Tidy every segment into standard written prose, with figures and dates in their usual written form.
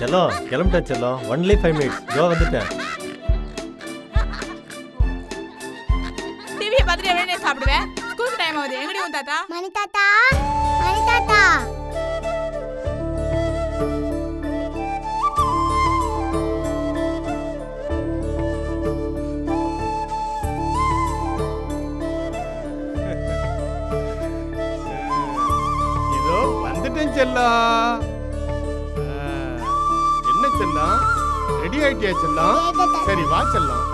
செல்லம் கிளம்பிட்டேன் செல்லம். Only 5 minutes. வந்துட்டேன். டிவியை பார்த்துட்டு எவ்வளோ சாப்பிடுவேன்? ஸ்கூல் டைம் ஆகுது. எங்கடி உன் தாத்தா? மணி தாத்தா, மணி தாத்தா. இதோ வந்துட்டேன் செல்லம். என்ன செல்லம், ரெடி ஆயிட்டியா செல்லம்? சரி வா செல்லம்.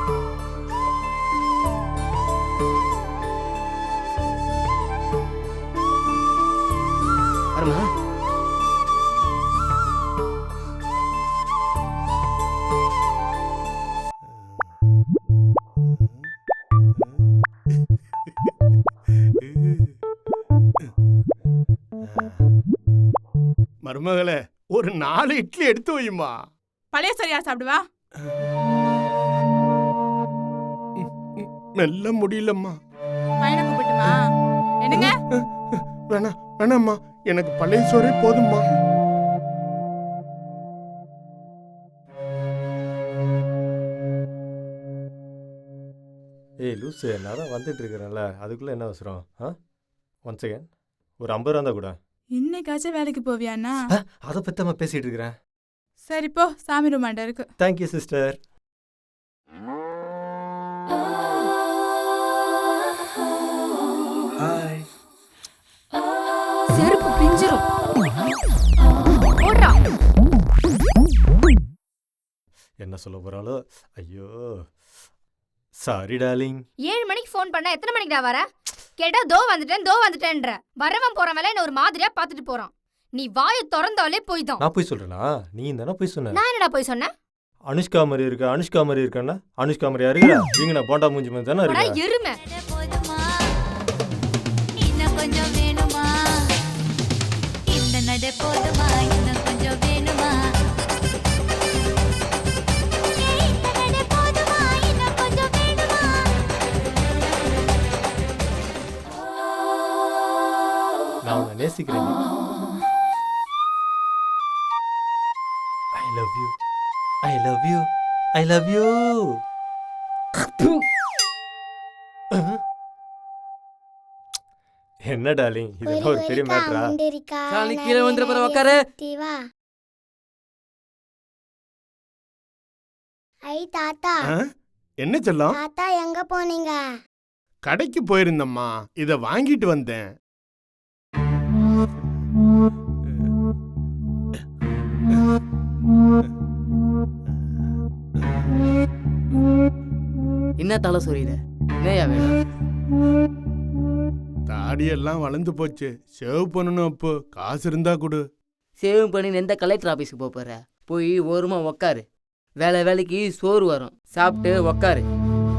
மருமகளே, ஒரு 4 இட்லி எடுத்து வையுமா. பழைய சரியா சாப்பிடுவா? மெல்ல முடியலம்மா. பையனை கூப்பிட்டுமா? என்னங்க? வேணாம்மா, எனக்கு பழைய சோறே போதும்மா. ஏய் லூசு, நான் தான் வந்துட்டு இருக்கிறேன்ல, அதுக்குள்ளே என்ன அவசரம்? ஒன் செகண்ட், ஒரு 50 ரூபா தான் கூட. இன்னைக்காச்சும் வேலைக்கு போவியாண்ணா? அதை பற்றி நம்ம பேசிகிட்டு இருக்கிறேன். சரி போ, சாமி ரூமாண்ட இருக்கு. Thank you sister. செருப்பு பிஞ்சிரும். ஓடுறா. என்ன சொல்ல போறாளோ? ஐயோ சாரி டார்லிங். 7 மணிக்கு ஃபோன் பண்ணா எத்தனை மணிக்கு வர? கேட்டா தோ வந்துட்டேன்ற. வரவன் போற வேலை என்ன ஒரு மாதிரியா பாத்துட்டு போறான். நீ வாயை திறந்தாலே போய் தான். நான் போய் சொல்றேனா? நீ தானே போய் சொன்ன. நான் என்னடா போய் சொன்னேன்? அனுஷ்கா மாதிரி இருக்கா, அனுஷ்கா மாதிரி இருக்கானா? அனுஷ்கா மாதிரி யாரு இருக்கா? நீங்க நான் போண்டா மூஞ்சி மாதிரி தானே இருக்கா? எருமை. இன்னும் கொஞ்சம் வேணுமா? இந்த நட போதுமா? இன்னும் கொஞ்சம் வேணுமா? நான் உன்னை நேசிக்கிறேன். I love you. I love you. I love you. என்ன டார்லிங், இதெல்லாம் ஒரு பெரிய மேட்டரா? சாலி கீழே வந்துற போற உட்காரு. ஐ தாத்தா. என்ன செல்லம்? தாத்தா எங்க போனீங்க? கடைக்கு போயிருந்தம்மா, இத வாங்கிட்டு வந்தேன். என்ன தலை சொரியுத? என்னையா வேணும்? தாடியெல்லாம் வளர்ந்து போச்சு, சேவ் பண்ணணும். அப்போ காசு இருந்தா கொடு. சேவ் பண்ணி எந்த கலெக்டர் ஆபீஸ்க்கு போற? போய் ஓரமா உக்காரு. வேலைக்கு சோறு வரும், சாப்பிட்டு உக்காரு.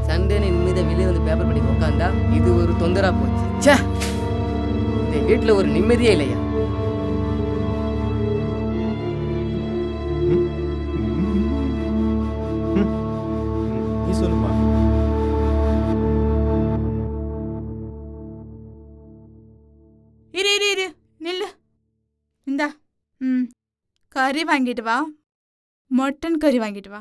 சண்டே நிம்மதியா வெளியே வந்து பேப்பர் படி உக்காந்தா இது ஒரு தொந்தரா போச்சு. ச்சே, இந்த வீட்டுல ஒரு நிம்மதியே இல்லையா? நீ சொல்லுமா. இரு நில்லு. இந்தா கறி வாங்கிட்டு வா. மட்டன் கறி வாங்கிட்டு வா.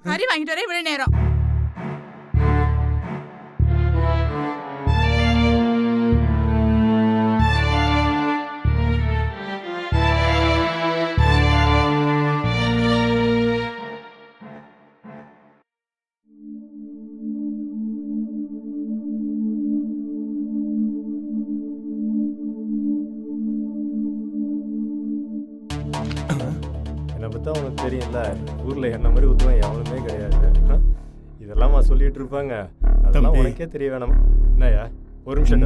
கறி வாங்கிட்டு வர இவ்வளவு நேரம். என்னை பற்றி உனக்கு தெரியும்ல, ஊரில் என்ன மாதிரி உத்தவன் எவனுமே கிடையாது. இதெல்லாம் சொல்லிட்டு இருப்பாங்க, அதெல்லாம் உனக்கே தெரிய வேணாம். என்னையா ஒரு நிமிஷம்.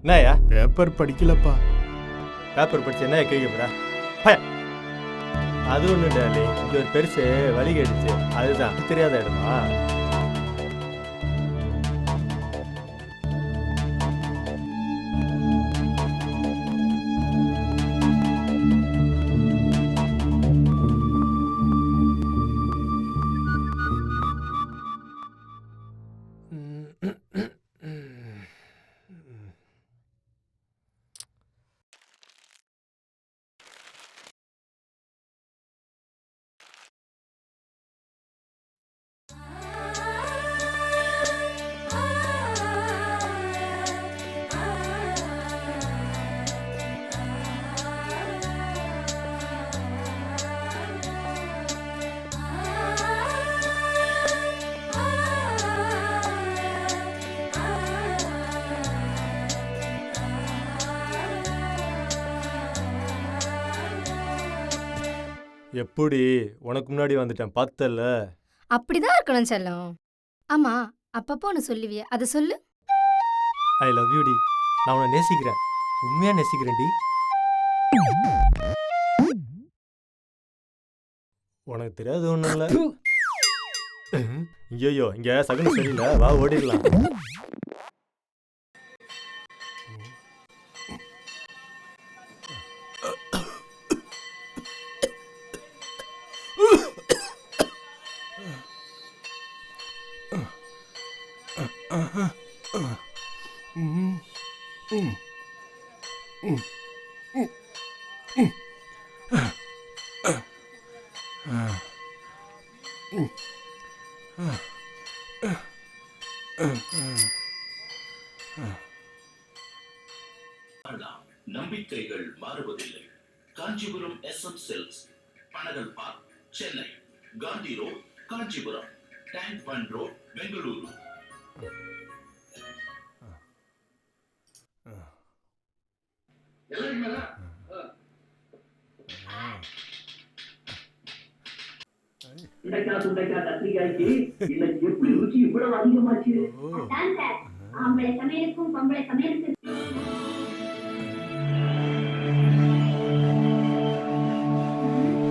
என்னையா பேப்பர் படிக்கலப்பா. பேப்பர் படிச்சு என்ன கேட்க போற? அது ஒன்று டாலி, இது ஒரு பெருசு வலி கேட்டுச்சு, அதுதான் தெரியாத இடமா? எப்படி உனக்கு முன்னாடி வந்துட்டேன் பார்த்தல. அப்படிதான் இருக்கணும் செல்லம். ஆமா, அப்பப்போ ஒன்று சொல்லுவியே, அதை சொல்லு. ஐ லவ் யூ டி. நான் உன்னை நேசிக்கிறேன், உண்மையா நேசிக்கிறேன் டி. உனக்கு தெரியாது ஒன்றும் இல்லை. ஐயோ இங்க சகுனம் சரியில்லை, வா ஓடிடலாம். நம்பிக்கைகள் மாறுவதில்லை. Kanchipuram SM silks, Panagal park, Chennai. Gandhi road, Kanchipuram. Tank bund road, Bengaluru. கத்திரிக்காய்க்கு இன்னைக்கு எப்படி ருச்சி இவ்வளவு அதிகமாச்சு? ஆம்பளை சமையலுக்கும் பொம்பளை சமையலுக்கும்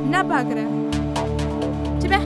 என்ன பாக்குற? சிப்பே.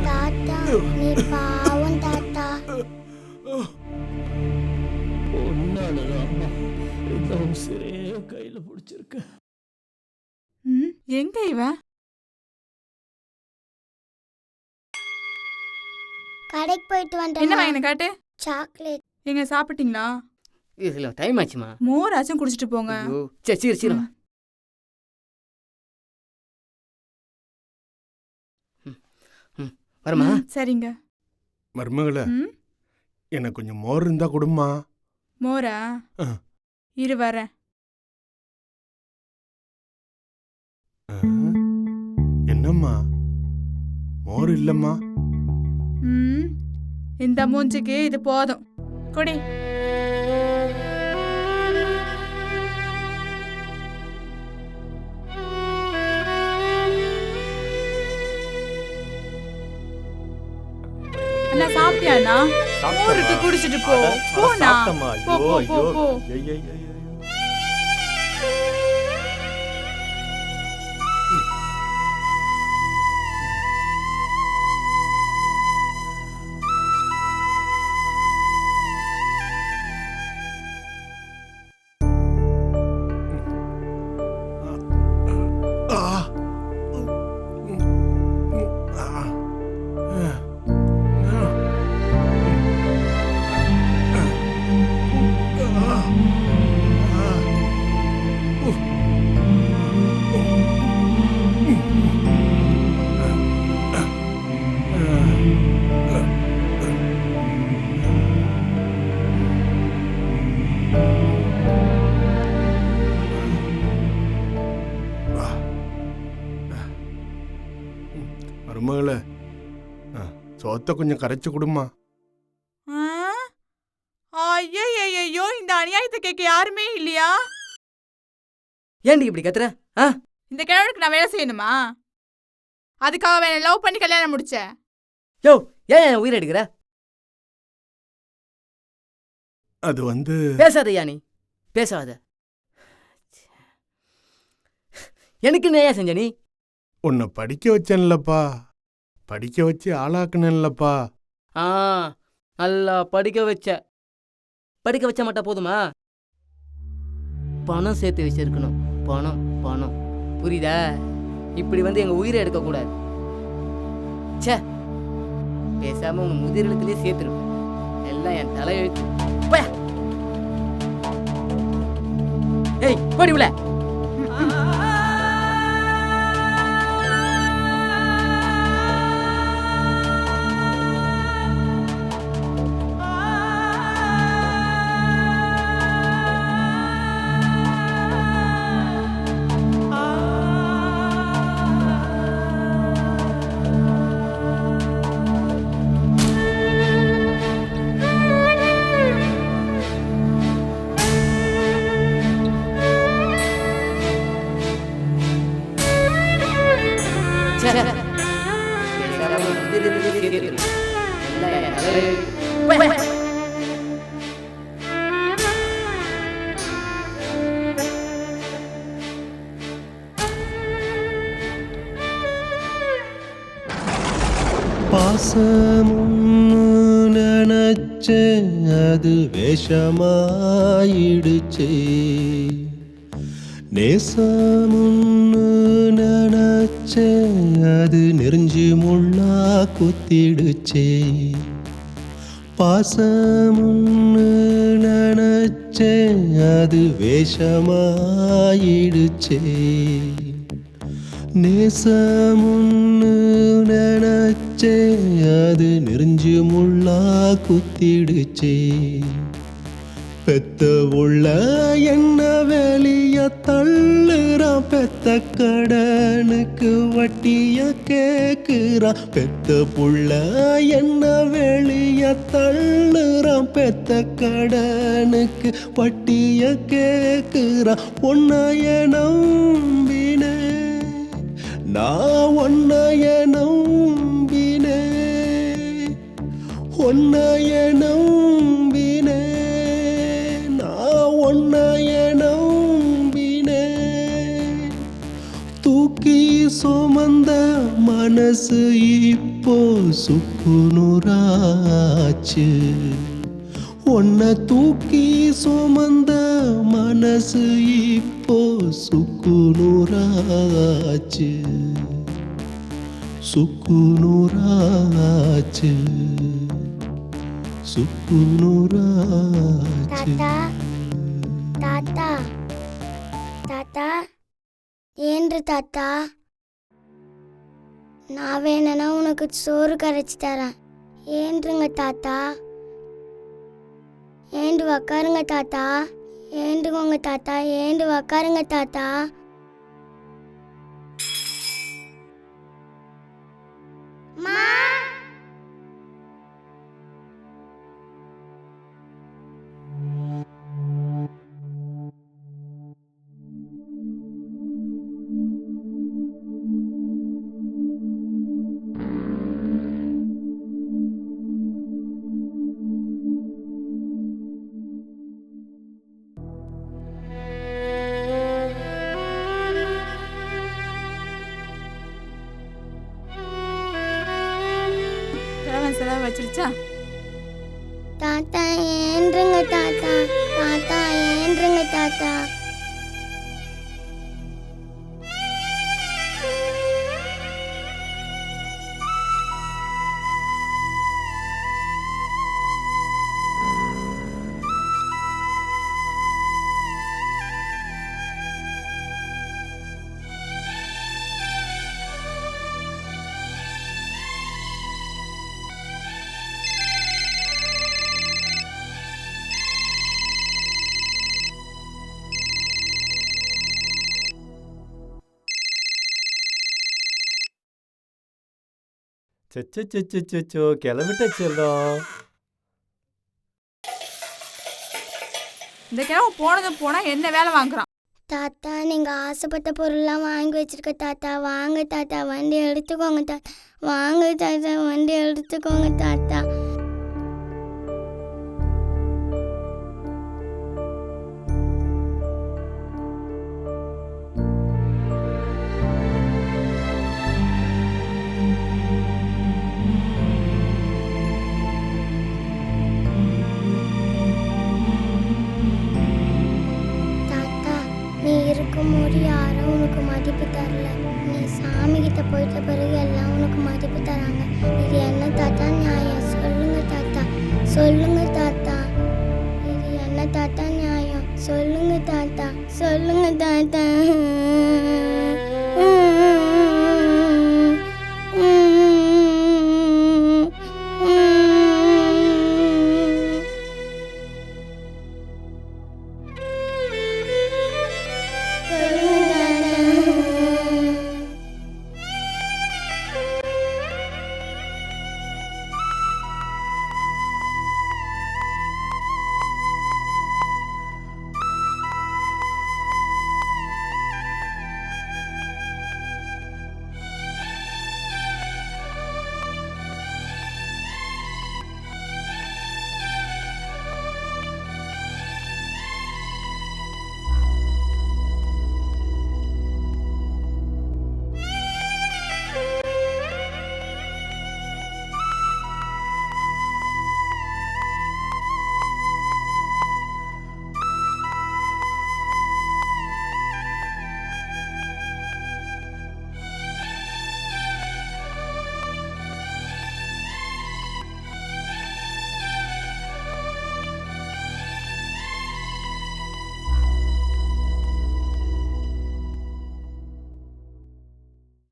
தாத்தா நீ பாவம் தாத்தா. கையில பிடிச்சிருக்க. எங்க இவன்? கடைக்கு போயிட்டு என்ன வந்துட்டேன். வாங்கின காட்டு. சாக்லேட். எங்க சாப்பிட்டீங்களா? இதுல டைம் ஆச்சுமா. மோராச்சும் குடிச்சிட்டு போங்க. ஐயோ சரி சரி சரி. வரமா? சரிங்க. மருமகள ம், எனக்கு கொஞ்சம் மோர் இருந்தா கொடுமா. மோரா? இரு வரேன். என்னம்மா மோர் இல்லம்மா? இந்த மூஞ்சிக்கு இது போதும். குடி. அண்ணா சாப்பிட்டியாண்ணா? ஊருக்கு குடிச்சிட்டு போ. போண்ணா. போ போ போ போ. மருமகள சோத்தை கொஞ்சம் கரைச்சு கொடுமா. ஐயோ இந்த அநியாயத்தை கேட்க யாருமே இல்லையா? ஏன்டி இப்படி கத்துற? இந்த கிழவனுக்கு நான் வேலை செய்யணுமா? அதுக்காக வேணா லவ் பண்ணி கல்யாணம் முடிச்ச? யோ ஏன் உயிர் எடுக்கிற? அது வந்து பேசாதயா நீ பேசாத. எனக்கு நேயா செஞ்ச நீ? உன்னை படிக்க வச்சேன்லப்பா, படிக்க வச்சு ஆளாக்குனேன்லப்பா. ஆ நல்லா படிக்க வச்ச மட்டும் போதுமா? பணம் சேர்த்து வச்சிருக்கணும். பணம் பணம் புரியுதா? இப்படி வந்து எங்க உயிரை எடுக்கக்கூடாது. ச்சே, பேசாம உங்க முதிரெழுத்துலயே சேர்த்துருப்பேன். எல்லாம் என் தலையெழுத்து. போயா. ஏய் போடி உள்ள. பாசமுன்னு நினைச்சேன், அது வேஷமாயிடுச்சே. நேசமுன்னு நினைச்சேன், அது நெருஞ்சி முள்ளா குத்திடுச்சே. பாசமுன்னு நினைச்சேன், அது வேஷமாயிடுச்சே. நேசமுன்னு நினைச்சேன், அது நெருஞ்சி முள்ளா குத்திடுச்சே. பெத்த உள்ள என்ன வெளிய தள்ளுறான், பெத்த கடனுக்கு வட்டிய கேக்குறான். பெத்த புள்ள என்ன வெளிய தள்ளுறான், பெத்த கடனுக்கு வட்டிய கேக்குறான். உன்னைய நம்பினே நான், உன்னைய நம்பினே, உன்னைய நம்பினே நான், உன்னைய நம்பினே. தூக்கி சுமந்த மனசு இப்போ சுக்குநூறாச்சு. உன்னை தூக்கி சுமந்த மனசு இப்போ சுக்குநூறாச்சு, சுக்குநூறாச்சு, சுக்குநூறாச்சு. தாத்தா தாத்தா தாத்தா ஏன்று தாத்தா, நான் வேணும்னா உனக்கு சோறு கரைச்சி தரேன். ஏன்றுங்க தாத்தா, ஏண்டு உக்காருங்க தாத்தா, ஏண்டுக்கோங்க தாத்தா, ஏண்டு உக்காருங்க தாத்தா. செலவு வச்சிருச்சா? தாத்தா ஏன்றுங்க தாத்தா, தாத்தா ஏன்றுங்க தாத்தா. செச்சோ கிளம்பிட்ட செல்லம். இந்த கிழமை போனதும் போனா என்ன வேலை வாங்குறான்? தாத்தா நீங்க ஆசைப்பட்ட பொருள்லாம் வாங்கி வச்சிருக்க தாத்தா. வாங்க தாத்தா, வண்டி எடுத்துக்கோங்க தாத்தா. வாங்க தாத்தா, வண்டி எடுத்துக்கோங்க தாத்தா.